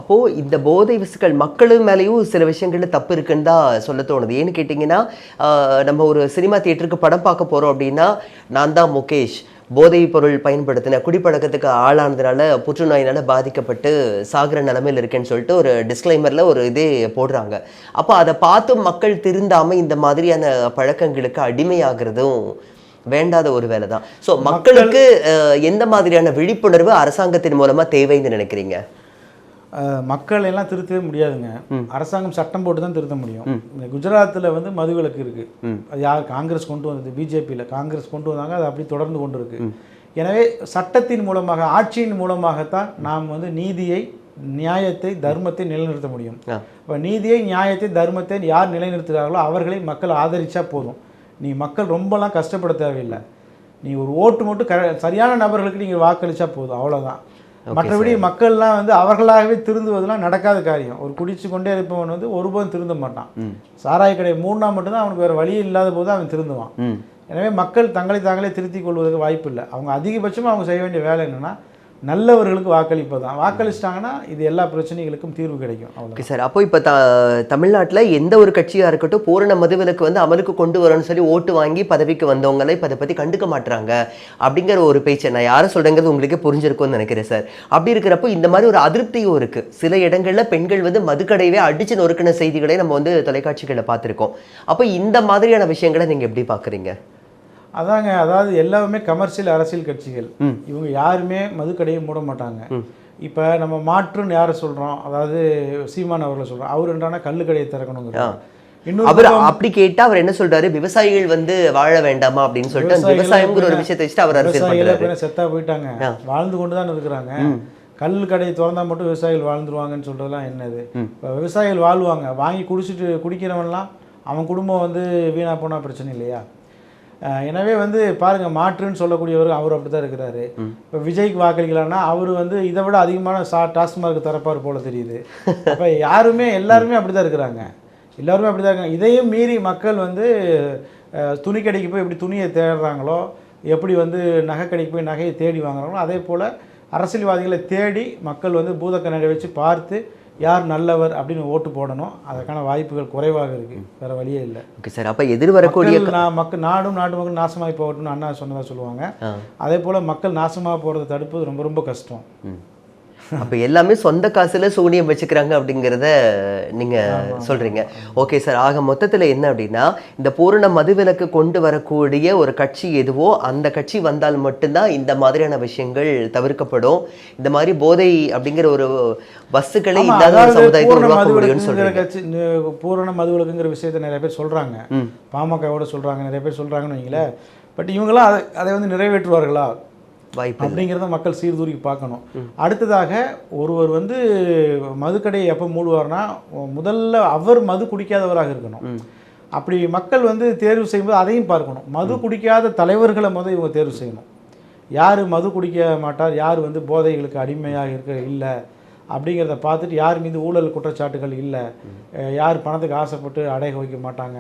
அப்போது இந்த போதை வஸ்துக்கள் மக்கள் மேலேயும் சில விஷயங்களில் தப்பு இருக்குன்னு தான் சொல்ல தோணுது. ஏன்னு கேட்டிங்கன்னா, நம்ம ஒரு சினிமா தியேட்டருக்கு படம் பார்க்க போகிறோம் அப்படின்னா, நான் தான் முகேஷ் போதைப் பொருள் பயன்படுத்தின குடிப்பழக்கத்துக்கு ஆளானதுனால புற்றுநோயினால் பாதிக்கப்பட்டு சாகிற நிலமையில் இருக்கேன்னு சொல்லிட்டு ஒரு டிஸ்க்ளைமரில் ஒரு இதே போடுறாங்க. அப்போ அதை பார்த்தும் மக்கள் திருந்தாமல் இந்த மாதிரியான பழக்கங்களுக்கு அடிமையாகிறதும் வேண்டாத ஒரு வேலை தான். ஸோ மக்களுக்கு எந்த மாதிரியான விழிப்புணர்வு அரசாங்கத்தின் மூலமாக தேவைன்னு நினைக்கிறீங்க? மக்கள் எல்லாம் திருத்தவே முடியாதுங்க. அரசாங்கம் சட்டம் போட்டு தான் திருத்த முடியும். இந்த குஜராத்தில் வந்து மதுவிலக்கு இருக்கு. அது யார்? காங்கிரஸ் கொண்டு வந்தது, பிஜேபியில் காங்கிரஸ் கொண்டு வந்தாங்க, அது அப்படி தொடர்ந்து கொண்டு இருக்கு. எனவே சட்டத்தின் மூலமாக, ஆட்சியின் மூலமாகத்தான் நாம் வந்து நீதியை, நியாயத்தை, தர்மத்தை நிலைநிறுத்த முடியும். இப்போ நீதியை, நியாயத்தை, தர்மத்தை யார் நிலைநிறுத்துகிறார்களோ அவர்களை மக்கள் ஆதரிச்சா போதும். நீ மக்கள் ரொம்பலாம் கஷ்டப்பட தேவையில்லை. நீ ஒரு ஓட்டு மட்டும் சரியான நபர்களுக்கு நீங்கள் வாக்களிச்சா போதும், அவ்வளோதான். மற்றபடி மக்கள்லாம் வந்து அவர்களாகவே திருந்துவதெல்லாம் நடக்காத காரியம். ஒரு குடிச்சு கொண்டே இருப்பவன் வந்து ஒருபோதும் திருந்த மாட்டான். சாராய கடை மூணா மட்டும்தான் அவனுக்கு வேறு வழி இல்லாத போது அவன் திருந்துவான். எனவே மக்கள் தங்களை தாங்களே திருத்திக் கொள்வதற்கு வாய்ப்பு இல்லை. அவங்க அதிகபட்சமாக அவங்க செய்ய வேண்டிய வேலை என்னென்னா நல்லவர்களுக்கு வாக்களிப்பது தான். வாக்களிச்சிட்டாங்கன்னா இது எல்லா பிரச்சனைகளுக்கும் தீர்வு கிடைக்கும். Okay sir. அப்போ இப்போ தமிழ்நாட்டில் எந்த ஒரு கட்சியாக இருக்கட்டும் பூரண மதுவிலக்கு வந்து அமலுக்கு கொண்டு வரணும்னு சொல்லி ஓட்டு வாங்கி பதவிக்கு வந்தவங்களை இப்போ அதை பற்றி கண்டுக்க மாட்டுறாங்க அப்படிங்கிற ஒரு பேச்சை நான் யாரை சொல்கிறேங்கிறது உங்களுக்கே புரிஞ்சிருக்கும்னு நினைக்கிறேன் சார். அப்படி இருக்கிறப்போ இந்த மாதிரி ஒரு அதிருப்தியும் இருக்குது. சில இடங்களில் பெண்கள் வந்து மதுக்கடையவே அடித்து நொறுக்கின செய்திகளை நம்ம வந்து தொலைக்காட்சிகளில் பார்த்துருக்கோம். அப்போ இந்த மாதிரியான விஷயங்களை நீங்கள் எப்படி பார்க்குறீங்க? அதாங்க, அதாவது எல்லாமே கமர்ஷியல் அரசியல் கட்சிகள். இவங்க யாருமே மதுக்கடையை மூட மாட்டாங்க. இப்போ நம்ம மாற்றுன்னு யாரை சொல்கிறோம்? அதாவது சீமான் அவர்களை சொல்கிறோம். அவர் என்னன்னா கல்லுக்கடையை திறக்கணுங்க. அவர் அப்படி கேட்டா அவர் என்ன சொல்றாரு? விவசாயிகள் வந்து வாழ வேண்டாமா அப்படின்னு சொல்லிட்டு விவசாயம்ங்கிற ஒரு விஷயத்தை வச்சுட்டு அவர் அரசியல் செத்தா போயிட்டாங்க, வாழ்ந்து கொண்டு தான் இருக்கிறாங்க. கல் கடையை திறந்தா மட்டும் விவசாயிகள் வாழ்ந்துருவாங்கன்னு சொல்றதெல்லாம் என்னது? இப்போ விவசாயிகள் வாழ்வாங்க, வாங்கி குடிக்கிறவன்லாம் அவன் குடும்பம் வந்து வீணா போனா பிரச்சனை இல்லையா? எனவே வந்து பாருங்க, மாற்றுன்னு சொல்லக்கூடியவர் அவர் அப்படி தான் இருக்கிறாரு. இப்போ விஜய்க்கு வாக்களிக்கலாம்னா அவர் வந்து இதை விட அதிகமான டாஸ்மார்க் தரப்பார் போல தெரியுது. அப்போ எல்லாருமே அப்படி தான் இருக்கிறாங்க. எல்லாருமே அப்படி தான் இருக்காங்க. இதையும் மீறி மக்கள் வந்து துணி கடைக்கு போய் எப்படி துணியை தேடுறாங்களோ, எப்படி வந்து நகை கடைக்கு போய் நகையை தேடி வாங்குறாங்களோ, அதே போல் அரசியல்வாதிகளை தேடி மக்கள் வந்து பூதக்கண்ணை வச்சு பார்த்து யார் நல்லவர் அப்படின்னு ஓட்டு போடணும். அதற்கான வாய்ப்புகள் குறைவாக இருக்கு, வேற வழியே இல்லை. Okay sir. அப்போ எதிர்வரக்கூடிய மக்கள் நாடு மக்கள் நாசமாகி போகட்டும்னு அண்ணா சொன்னதாக சொல்லுவாங்க. அதே போல் மக்கள் நாசமாக போகிறத தடுப்பது ரொம்ப ரொம்ப கஷ்டம். அப்போ எல்லாமே சொந்த காசுல சூனியம் வச்சுக்கிறாங்க அப்படிங்கிறத நீங்க சொல்றீங்க. Okay sir. ஆக மொத்தத்தில் என்ன அப்படின்னா, இந்த பூரண மதுவிலக்கு கொண்டு வரக்கூடிய ஒரு கட்சி எதுவோ அந்த கட்சி வந்தால் மட்டும்தான் இந்த மாதிரியான விஷயங்கள் தவிர்க்கப்படும். இந்த மாதிரி போதை அப்படிங்கிற ஒரு வஸ்துக்களை இல்லாத சமுதாயத்தை உருவாக்க முடியும்னு சொல்றீங்க. பூரண மதுவிலக்குங்கிற விஷயத்தை நிறைய பேர் சொல்றாங்க, பாமகவோட சொல்றாங்க, நிறைய பேர் சொல்றாங்கன்னு வைங்களேன். பட் இவங்கெல்லாம் அதை வந்து நிறைவேற்றுவார்களா வாய்ப்பு அப்படிங்கிறத மக்கள் சீர்தூக்கி பார்க்கணும். அடுத்ததாக ஒருவர் வந்து மதுக்கடையை எப்போ மூடுவார்னா முதல்ல அவர் மது குடிக்காதவராக இருக்கணும். அப்படி மக்கள் வந்து தேர்வு செய்யும்போது அதையும் பார்க்கணும். மது குடிக்காத தலைவர்களை முதல் இவங்க தேர்வு செய்யணும். யார் மது குடிக்க மாட்டார், யார் வந்து போதைகளுக்கு அடிமையாக இல்லை அப்படிங்கிறத பார்த்துட்டு, யார் மீது ஊழல் குற்றச்சாட்டுகள் இல்லை, யார் பணத்துக்கு ஆசைப்பட்டு அடைய வைக்க மாட்டாங்க,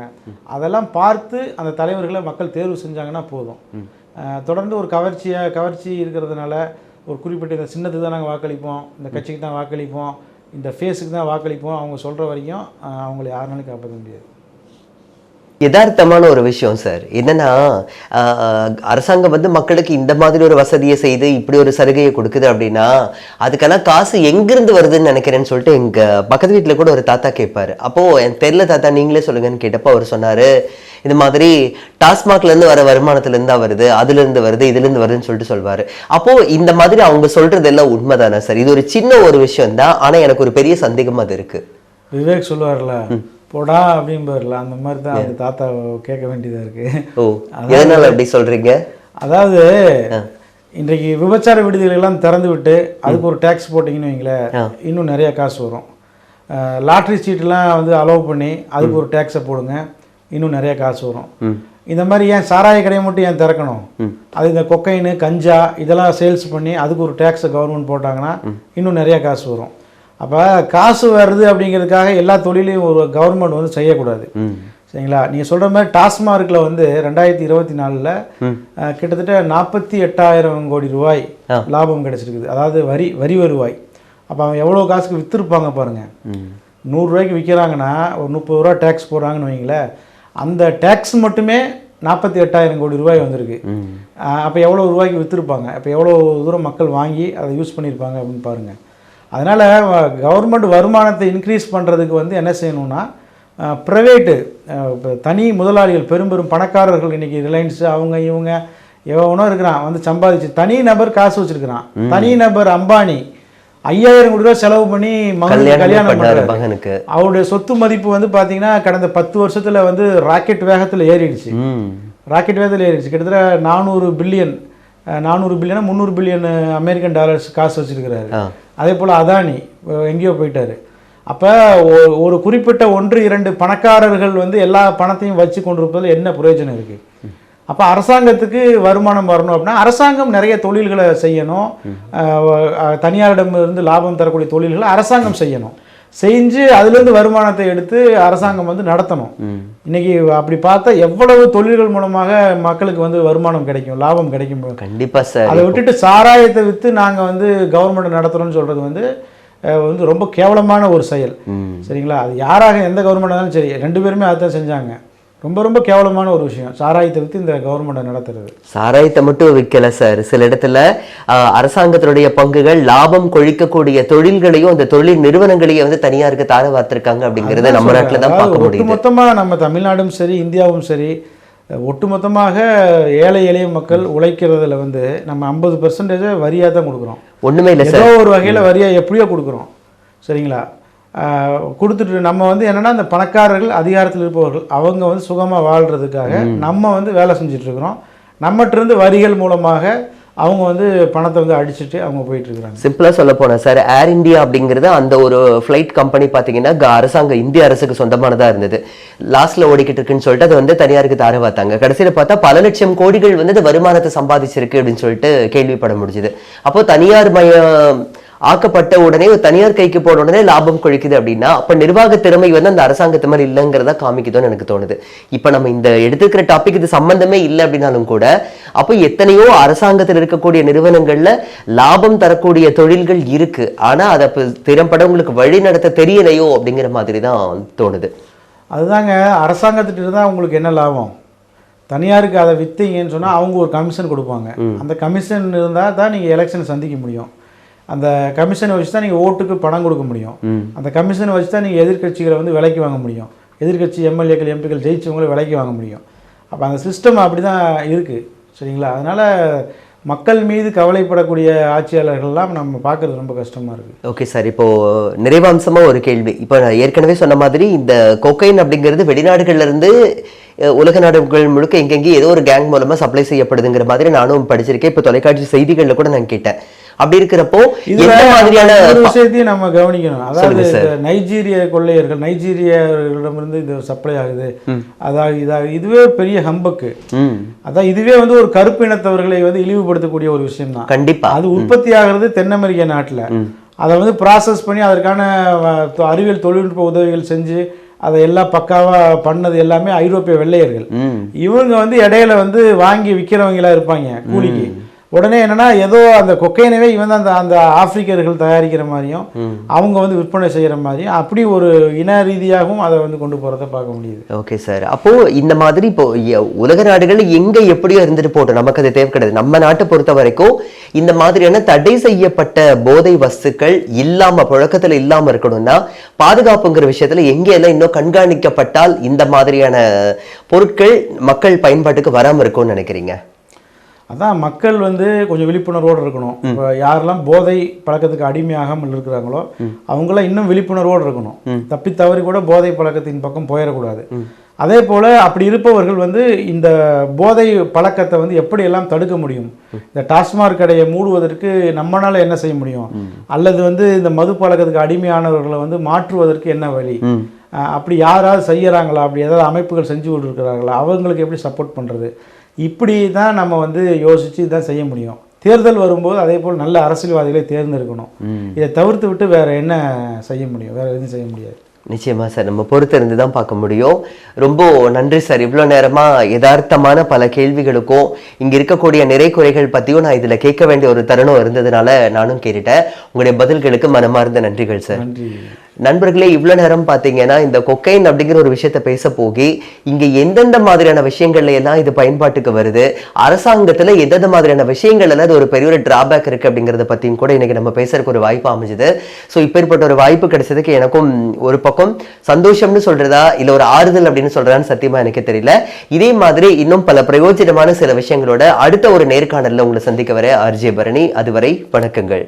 அதெல்லாம் பார்த்து அந்த தலைவர்களை மக்கள் தேர்வு செஞ்சாங்கன்னா போதும். தொடர்ந்து ஒரு கவர்ச்சி இருக்கிறதுனால ஒரு குறிப்பிட்ட இந்த சின்னத்துக்கு தான் நாங்கள் வாக்களிப்போம், இந்த கட்சிக்கு தான் வாக்களிப்போம், இந்த ஃபேஸுக்கு தான் வாக்களிப்போம் அவங்க சொல்கிற வரைக்கும் அவங்கள யாருனாலும் காப்பாற்ற முடியாது. யதார்த்தமான ஒரு விஷயம் சார் என்னன்னா, அரசாங்கம் வந்து மக்களுக்கு இந்த மாதிரி ஒரு வசதியை செய்து இப்படி ஒரு சலுகையை கொடுக்குது அப்படின்னா அதுக்கெல்லாம் காசு எங்கிருந்து வருதுன்னு நினைக்கிறேன்னு சொல்லிட்டு எங்க பக்கத்து வீட்டில் கூட ஒரு தாத்தா கேட்பாரு. அப்போ என் தெரியல தாத்தா நீங்களே சொல்லுங்கன்னு கேட்டப்போ அவர் சொன்னாரு, இந்த மாதிரி டாஸ்மாக்ல இருந்து வர வருமானத்துல இருந்தா வருது, அதுல இருந்து வருது, இதுல இருந்து வருதுன்னு சொல்லிட்டு சொல்வாரு. அப்போ இந்த மாதிரி அவங்க சொல்றது எல்லாம் உண்மைதானே சார்? இது ஒரு சின்ன ஒரு விஷயம் தான், ஆனா எனக்கு ஒரு பெரிய சந்தேகம் அது இருக்கு. விவேக் சொல்லுவார்ல, போடா அப்படின்பார்ல, அந்த மாதிரி தான் அந்த தாத்தா கேட்க வேண்டியதா இருக்கு. ஓ, எதனால அப்படி சொல்றீங்க? அதாவது இன்றைக்கு விபச்சார விடுதிகளெல்லாம் திறந்து விட்டு அதுக்கு ஒரு டேக்ஸ் போட்டிங்கன்னு வைங்களேன், இன்னும் நிறைய காசு வரும். லாட்ரி சீட்டெலாம் வந்து அலோவ் பண்ணி அதுக்கு ஒரு டேக்ஸை போடுங்க, இன்னும் நிறைய காசு வரும். இந்த மாதிரி ஏன் சாராய கடையை மட்டும் ஏன் திறக்கணும்? அது இந்த கொக்கைன், கஞ்சா இதெல்லாம் சேல்ஸ் பண்ணி அதுக்கு ஒரு டேக்ஸை கவர்மெண்ட் போட்டாங்கன்னா இன்னும் நிறைய காசு வரும். அப்போ காசு வருது அப்படிங்கிறதுக்காக எல்லா தொழிலையும் ஒரு கவர்மெண்ட் வந்து செய்யக்கூடாது. சரிங்களா? நீங்கள் சொல்கிற மாதிரி டாஸ்மார்க்கில் வந்து 2024 கிட்டத்தட்ட 48,000 கோடி ரூபாய் லாபம் கிடைச்சிருக்குது. அதாவது வரி வருவாய். அப்போ அவன் எவ்வளோ காசுக்கு விற்றுருப்பாங்க பாருங்கள். 100 ரூபாய்க்கு விற்கிறாங்கன்னா ஒரு 30 ரூபா டேக்ஸ் போடுறாங்கன்னு வைங்களேன், அந்த டேக்ஸ் மட்டுமே 48,000 கோடி ரூபாய் வந்திருக்கு. அப்போ எவ்வளோ ரூபாய்க்கு விற்றுருப்பாங்க, அப்போ எவ்வளோ தூரம் மக்கள் வாங்கி அதை யூஸ் பண்ணியிருப்பாங்க அப்படின்னு பாருங்கள். அதனால் கவர்மெண்ட் வருமானத்தை இன்க்ரீஸ் பண்ணுறதுக்கு வந்து என்ன செய்யணும்னா, ப்ரைவேட்டு தனி முதலாளிகள், பெரும் பணக்காரர்கள், இன்றைக்கி ரிலையன்ஸு அவங்க இவங்க எவனோ இருக்கிறான் வந்து சம்பாதிச்சு, தனி நபர் காசு வச்சுருக்கிறான். தனி நபர் அம்பானி 5,000 கோடி ரூபா செலவு பண்ணி கல்யாணம் பண்ணுறாரு மகனுக்கு. அவருடைய சொத்து மதிப்பு வந்து பார்த்தீங்கன்னா கடந்த 10 வருஷத்தில் வந்து ராக்கெட் வேகத்தில் ஏறிடுச்சு. கிட்டத்தட்ட 400 பில்லியன் 300 பில்லியன் அமெரிக்கன் டாலர்ஸ் காசு வச்சுருக்கிறாரு. அதே போல் அதானி எங்கேயோ போயிட்டாரு. அப்போ ஒரு குறிப்பிட்ட 1-2 பணக்காரர்கள் வந்து எல்லா பணத்தையும் வச்சு கொண்டிருப்பதில் என்ன பிரயோஜனம் இருக்குது? அப்போ அரசாங்கத்துக்கு வருமானம் வரணும் அப்படின்னா அரசாங்கம் நிறைய தொழில்களை செய்யணும். தனியாரிடமிருந்து லாபம் தரக்கூடிய தொழில்களை அரசாங்கம் செய்யணும். செஞ்சு அதுலேருந்து வருமானத்தை எடுத்து அரசாங்கம் வந்து நடத்தணும். இன்னைக்கு அப்படி பார்த்தா எவ்வளவு தொழில்கள் மூலமாக மக்களுக்கு வந்து வருமானம் கிடைக்கும், லாபம் கிடைக்கும். கண்டிப்பாக சார். அதை விட்டுட்டு சாராயத்தை விற்று நாங்கள் வந்து கவர்மெண்ட் நடத்துகிறோம்னு சொல்கிறது வந்து ரொம்ப கேவலமான ஒரு செயல். சரிங்களா? அது யாராக எந்த கவர்மெண்ட் இருந்தாலும் சரி, 2 பேருமே அதுதான் செஞ்சாங்க. ரொம்ப கேவலமான ஒரு விஷயம் சாராயத்தை விற்று இந்த கவர்மெண்ட்டை நடத்துறது. சாராயத்தை மட்டும் விற்கல சார், சில இடத்துல அரசாங்கத்தினுடைய பங்குகள் லாபம் கொழிக்கக்கூடிய தொழில்களையும் அந்த தொழில் நிறுவனங்களையும் வந்து தனியாருக்கு தார வார்த்திருக்காங்க அப்படிங்கிறத நம்ம நாட்டில் தான் பார்க்க முடியும். ஒட்டுமொத்தமாக நம்ம தமிழ்நாடும் சரி இந்தியாவும் சரி, ஒட்டுமொத்தமாக ஏழை எளிய மக்கள் உழைக்கிறதுல வந்து நம்ம 50% வரியாக தான் கொடுக்குறோம். ஒன்றுமே இல்லை சார், ஏதோ ஒரு வகையில் வரியாக எப்படியோ கொடுக்குறோம். சரிங்களா? கொடுத்துட்டு நம்ம வந்து என்னென்னா, இந்த பணக்காரர்கள் அதிகாரத்தில் இருப்பவர்கள் அவங்க வந்து சுகமாக வாழ்கிறதுக்காக நம்ம வந்து வேலை செஞ்சிட்ருக்குறோம். நம்மகிட்டருந்து வரிகள் மூலமாக அவங்க வந்து பணத்தை வந்து அடிச்சுட்டு அவங்க போயிட்டுருக்குறாங்க. சிம்பிளாக சொல்ல போனால் சார், ஏர் இந்தியா அப்படிங்கிறது அந்த ஒரு ஃப்ளைட் கம்பெனி பார்த்தீங்கன்னா அரசாங்கம் இந்திய அரசுக்கு சொந்தமானதாக இருந்தது. லாஸ்ட்டில் ஓடிக்கிட்டு இருக்குன்னு சொல்லிட்டு அது வந்து தனியாருக்கு தார பார்த்தாங்க. கடைசியில் பார்த்தா பல லட்சம் கோடிகள் வந்து வருமானத்தை சம்பாதிச்சிருக்கு அப்படின்னு சொல்லிட்டு கேள்விப்பட முடிஞ்சுது. அப்போது தனியார் ஆக்கப்பட்ட உடனே ஒரு தனியார் கைக்கு போன உடனே லாபம் கொழிக்குது அப்படின்னா அப்ப நிர்வாக திறமை வந்து அந்த அரசாங்கத்து மாதிரி இல்லைங்கிறதா காமிக்குதோன்னு எனக்கு தோணுது. இப்ப நம்ம இந்த எடுத்துக்கிற டாபிக் இது சம்பந்தமே இல்லை அப்படின்னாலும் கூட அப்போ எத்தனையோ அரசாங்கத்தில் இருக்கக்கூடிய நிறுவனங்கள்ல லாபம் தரக்கூடிய தொழில்கள் இருக்கு. ஆனா அதை திறம்பட உங்களுக்கு வழி நடத்த தெரியலையோ அப்படிங்கிற மாதிரி தான் தோணுது. அதுதாங்க, அரசாங்கத்திட்ட இருந்தால் உங்களுக்கு என்ன லாபம்? தனியாருக்கு அதை விற்றீங்கன்னு சொன்னால் அவங்க ஒரு கமிஷன் கொடுப்பாங்க. அந்த கமிஷன் இருந்தால் தான் நீங்கள் எலெக்ஷனை சந்திக்க முடியும். அந்த கமிஷனை வச்சு தான் நீங்கள் ஓட்டுக்கு பணம் கொடுக்க முடியும். அந்த கமிஷனை வச்சு தான் நீங்கள் எதிர்கட்சிகளை வந்து விலைக்கு வாங்க முடியும். எதிர்கட்சி எம்எல்ஏக்கள் எம்பிக்கள் ஜெயிச்சவங்களை விலைக்கு வாங்க முடியும். அப்போ அந்த சிஸ்டம் அப்படி தான் இருக்குது. சரிங்களா? அதனால் மக்கள் மீது கவலைப்படக்கூடிய ஆட்சியாளர்கள்லாம் நம்ம பார்க்குறது ரொம்ப கஷ்டமாக இருக்குது. ஓகே சார், இப்போது நிறைவாம்சமாக ஒரு கேள்வி. இப்போ நான் ஏற்கனவே சொன்ன மாதிரி இந்த கொக்கைன் அப்படிங்கிறது வெளிநாடுகள்லேருந்து உலக நாடுகள் முழுக்க எங்கெங்கே ஏதோ ஒரு கேங் மூலமாக சப்ளை செய்யப்படுதுங்கிற மாதிரி நானும் படிச்சிருக்கேன். இப்போ தொலைக்காட்சி செய்திகளில் கூட நான் கேட்டேன். அப்படி இருக்கிறப்போ இந்த மாதிரியான விஷயத்தையும் நம்ம கவனிக்கணும். அதாவது நைஜீரிய கொள்ளையர்கள் நைஜீரியாவிடமிருந்து இது சப்ளை ஆகுது, அதாவது இதுவே பெரிய ஹம்பக்கு. அதான் இதுவே வந்து ஒரு கருப்பு இனத்தவர்களை வந்து இழிவுபடுத்தக்கூடிய ஒரு விஷயம் தான். கண்டிப்பா அது உற்பத்தி ஆகிறது தென் அமெரிக்க நாட்டில். அதை வந்து ப்ராசஸ் பண்ணி அதற்கான அறிவியல் தொழில்நுட்ப உதவிகள் செஞ்சு அதை எல்லாம் பக்காவா பண்ணது எல்லாமே ஐரோப்பிய வெள்ளையர்கள். இவங்க வந்து இடையில வந்து வாங்கி விற்கிறவங்களா இருப்பாங்க கூலிக்கு. உடனே என்னன்னா ஏதோ அந்த கொக்கைனவே இவன் தான் அந்த ஆப்பிரிக்கர்கள் தயாரிக்கிற மாதிரியும் அவங்க வந்து விற்பனை செய்கிற மாதிரியும் அப்படி ஒரு இன ரீதியாகவும் அதை வந்து கொண்டு போகிறத பார்க்க முடியுது. Okay sir. அப்போ இந்த மாதிரி இப்போ உலக நாடுகள் எங்க எப்படியோ இருந்துட்டு போட்டோம், நமக்கு அது தேவை கிடையாது. நம்ம நாட்டை பொறுத்த வரைக்கும் இந்த மாதிரியான தடை செய்யப்பட்ட போதை வஸ்துக்கள் இல்லாம புழக்கத்துல இல்லாம இருக்கணும்னா பாதுகாப்புங்கிற விஷயத்துல எங்கெல்லாம் இன்னும் கண்காணிக்கப்பட்டால் இந்த மாதிரியான பொருட்கள் மக்கள் பயன்பாட்டுக்கு வராம இருக்கும்னு நினைக்கிறீங்க? அதான் மக்கள் வந்து கொஞ்சம் விழிப்புணர்வோடு இருக்கணும். இப்போ யாரெல்லாம் போதை பழக்கத்துக்கு அடிமையாகாமல் இருக்கிறாங்களோ அவங்களாம் இன்னும் விழிப்புணர்வோடு இருக்கணும். தப்பி தவறி கூட போதை பழக்கத்தின் பக்கம் போயிடக்கூடாது. அதே போல் அப்படி இருப்பவர்கள் வந்து இந்த போதை பழக்கத்தை வந்து எப்படியெல்லாம் தடுக்க முடியும், இந்த டாஸ்மாக் கடையை மூடுவதற்கு நம்மளால் என்ன செய்ய முடியும், அல்லது வந்து இந்த மது பழக்கத்துக்கு அடிமையானவர்களை வந்து மாற்றுவதற்கு என்ன வழி, அப்படி யாராவது செய்யறாங்களா, அப்படி ஏதாவது அமைப்புகள் செஞ்சு கொண்டிருக்கிறார்களா, அவங்களுக்கு எப்படி சப்போர்ட் பண்ணுறது, இப்படி தான் நம்ம வந்து யோசித்து தான் செய்ய முடியும். தேர்தல் வரும்போது அதே போல் நல்ல அரசியல்வாதிகளை தேர்ந்தெடுக்கணும். இதை தவிர்த்து விட்டு வேறு என்ன செய்ய முடியும், வேறு எதுவும் செய்ய முடியாது. நிச்சயமா சார், நம்ம பொறுத்து இருந்து தான் பார்க்க முடியும். ரொம்ப நன்றி சார். இவ்வளோ நேரமா யதார்த்தமான பல கேள்விகளுக்கும் இங்க இருக்கக்கூடிய நிறை குறைகள் பத்தியும் நான் இதுல கேட்க வேண்டிய ஒரு தருணம் இருந்ததுனால நானும் கேட்டுட்டேன். உங்களுடைய பதில்களுக்கு மனமார்ந்த நன்றிகள் சார். நன்றி நண்பர்களே. இவ்வளோ நேரம் பார்த்தீங்கன்னா இந்த கொக்கைன் அப்படிங்கிற ஒரு விஷயத்த பேச போகி இங்கே எந்தெந்த மாதிரியான விஷயங்கள்ல எல்லாம் இது பயன்பாட்டுக்கு வருது, அரசாங்கத்தில் எந்தெந்த மாதிரியான விஷயங்கள் எல்லாம் இது ஒரு பெரிய ஒரு டிராபேக் இருக்கு அப்படிங்கிறத பற்றியும் கூட இன்னைக்கு நம்ம பேசுறதுக்கு ஒரு வாய்ப்பு அமைஞ்சுது. ஸோ இப்பேற்பட்ட ஒரு வாய்ப்பு கிடைச்சதுக்கு எனக்கும் ஒரு பக்கம் சந்தோஷம்னு சொல்றதா இல்லை ஒரு ஆறுதல் அப்படின்னு சொல்றதான்னு சத்தியமா எனக்கு தெரியல. இதே மாதிரி இன்னும் பல பிரயோஜனமான சில விஷயங்களோட அடுத்த ஒரு நேர்காணலில் உங்களை சந்திக்க வர ஆர்ஜே பரணி. அதுவரை வணக்கங்கள்.